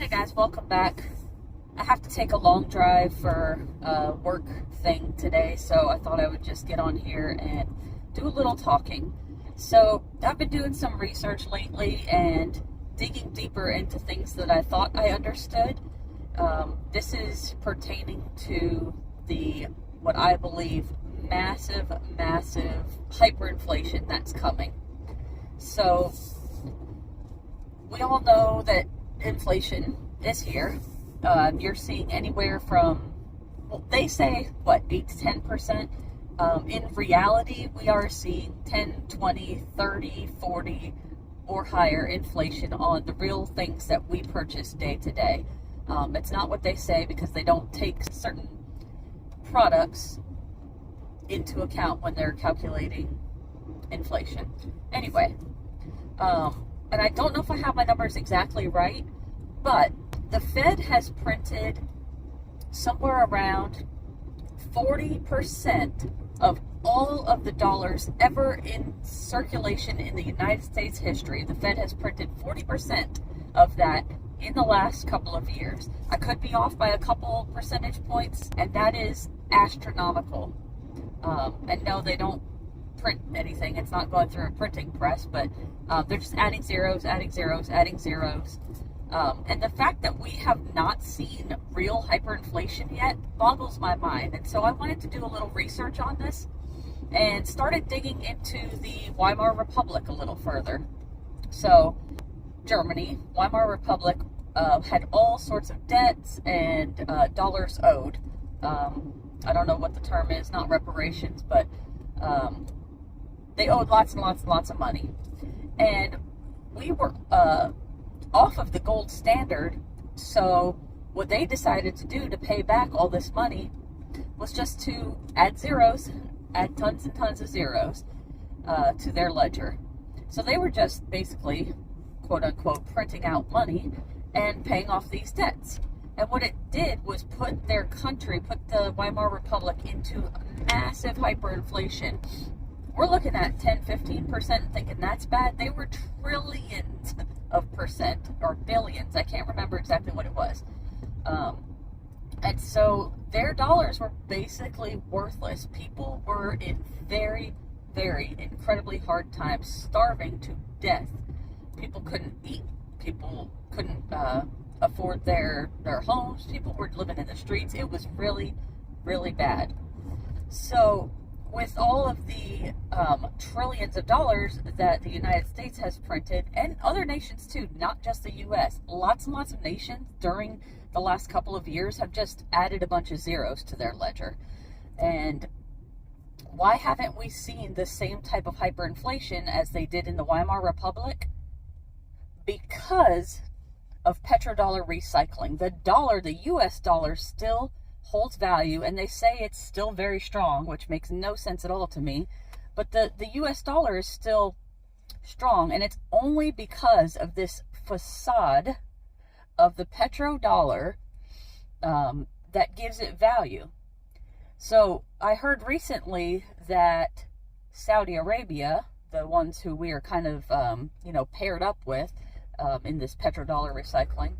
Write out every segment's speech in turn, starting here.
Hey guys, welcome back. I have to take a long drive for a work thing today, so I thought I would just get on here and do a little talking. So, I've been doing some research lately and digging deeper into things that I thought I understood. This is pertaining to what I believe, massive hyperinflation that's coming. So, we all know that inflation is here. You're seeing anywhere from, well, they say, 8 to 10%. In reality, we are seeing 10, 20, 30, 40, or higher inflation on the real things that we purchase day to day. It's not what they say because they don't take certain products into account when they're calculating inflation. Anyway, and I don't know if I have my numbers exactly right, but the Fed has printed somewhere around 40% of all of the dollars ever in circulation in the United States history. The Fed has printed 40% of that in the last couple of years. I could be off by a couple percentage points, and that is astronomical. And no, they don't print anything. It's not going through a printing press, but they're just adding zeros. And the fact that we have not seen real hyperinflation yet boggles my mind. And so I wanted to do a little research on this and started digging into the Weimar Republic a little further. So Germany, Weimar Republic, had all sorts of debts and dollars owed. I don't know what the term is, not reparations, but they owed lots and lots of money. And we were off of the gold standard, so what they decided to do to pay back all this money was just to add zeros, add tons and tons of zeros to their ledger. So they were just basically, quote unquote, printing out money and paying off these debts. And what it did was put the Weimar Republic into massive hyperinflation. We're looking at 10-15% thinking that's bad. They were trillions of percent, or billions. I can't remember exactly what it was. And so their dollars were basically worthless. People were in very incredibly hard times, starving to death. People couldn't eat. People couldn't afford their homes. People were living in the streets. It was really bad. So with all of the trillions of dollars that the United States has printed, and other nations too, not just the U.S., lots and lots of nations during the last couple of years have just added a bunch of zeros to their ledger. And why haven't we seen the same type of hyperinflation as they did in the Weimar Republic? Because of petrodollar recycling. The U.S. dollar still holds value, and they say it's still very strong, which makes no sense at all to me. But the U.S. dollar is still strong, and it's only because of this facade of the petrodollar that gives it value. So I heard recently that Saudi Arabia, the ones who we are kind of paired up with in this petrodollar recycling,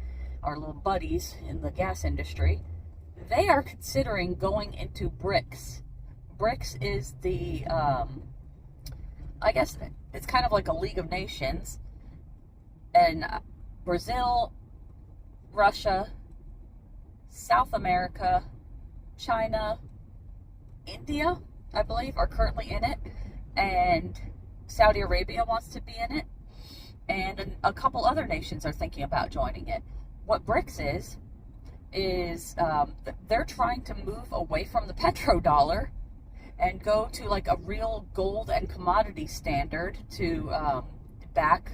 our little buddies in the gas industry, they are considering going into Brics. Brics is the, I guess it's kind of like a League of Nations. And Brazil, Russia, South America, China, India, I believe, are currently in it. And Saudi Arabia wants to be in it. And a couple other nations are thinking about joining it. What Brics is they're trying to move away from the petrodollar and go to like a real gold and commodity standard to back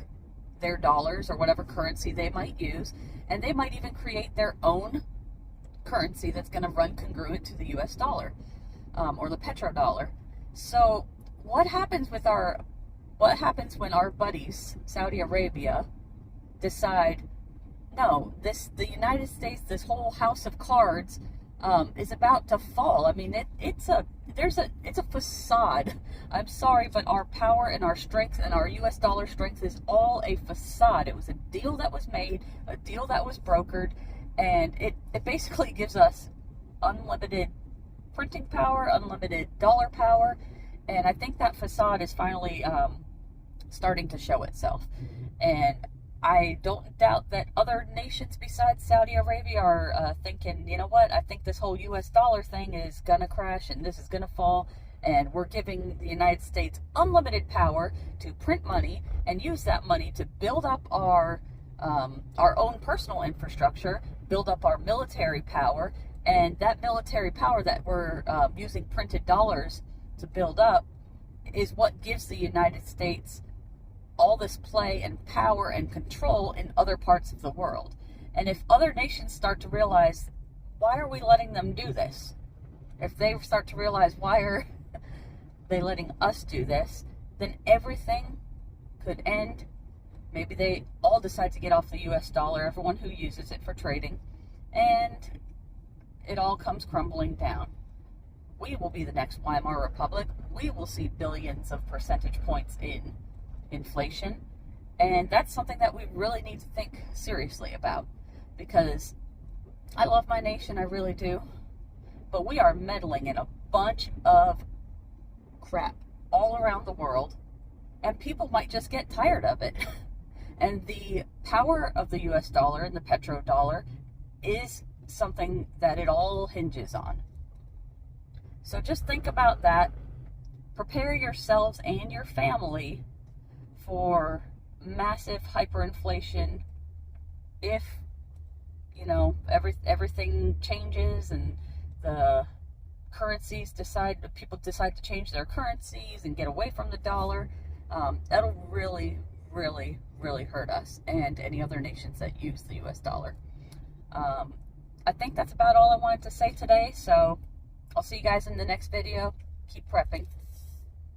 their dollars or whatever currency they might use. And they might even create their own currency that's going to run congruent to the US dollar or the petrodollar. So what happens when our buddies, Saudi Arabia, decide, no, the United States, this whole house of cards, is about to fall. I mean, it's a facade. I'm sorry, but our power and our strength and our U.S. dollar strength is all a facade. It was a deal that was made, a deal that was brokered, and it basically gives us unlimited printing power, unlimited dollar power, and I think that facade is finally starting to show itself. And I don't doubt that other nations besides Saudi Arabia are thinking, you know what, I think this whole US dollar thing is going to crash and this is going to fall, and we're giving the United States unlimited power to print money and use that money to build up our own personal infrastructure, build up our military power, and that military power that we're using printed dollars to build up is what gives the United States all this play and power and control in other parts of the world. And if other nations start to realize, why are we letting them do this? If they start to realize, why are they letting us do this? Then everything could end. Maybe they all decide to get off the US dollar, everyone who uses it for trading, and it all comes crumbling down. We will be the next Weimar Republic. We will see billions of percentage points in inflation, and that's something that we really need to think seriously about, because I love my nation, I really do, but we are meddling in a bunch of crap all around the world, and people might just get tired of it. And the power of the US dollar and the Petro dollar is something that it all hinges on. So just think about that. Prepare yourselves and your family for massive hyperinflation if, you know, everything changes and the currencies people decide to change their currencies and get away from the dollar. That'll really, really, really hurt us and any other nations that use the US dollar. I think that's about all I wanted to say today, so I'll see you guys in the next video. Keep prepping.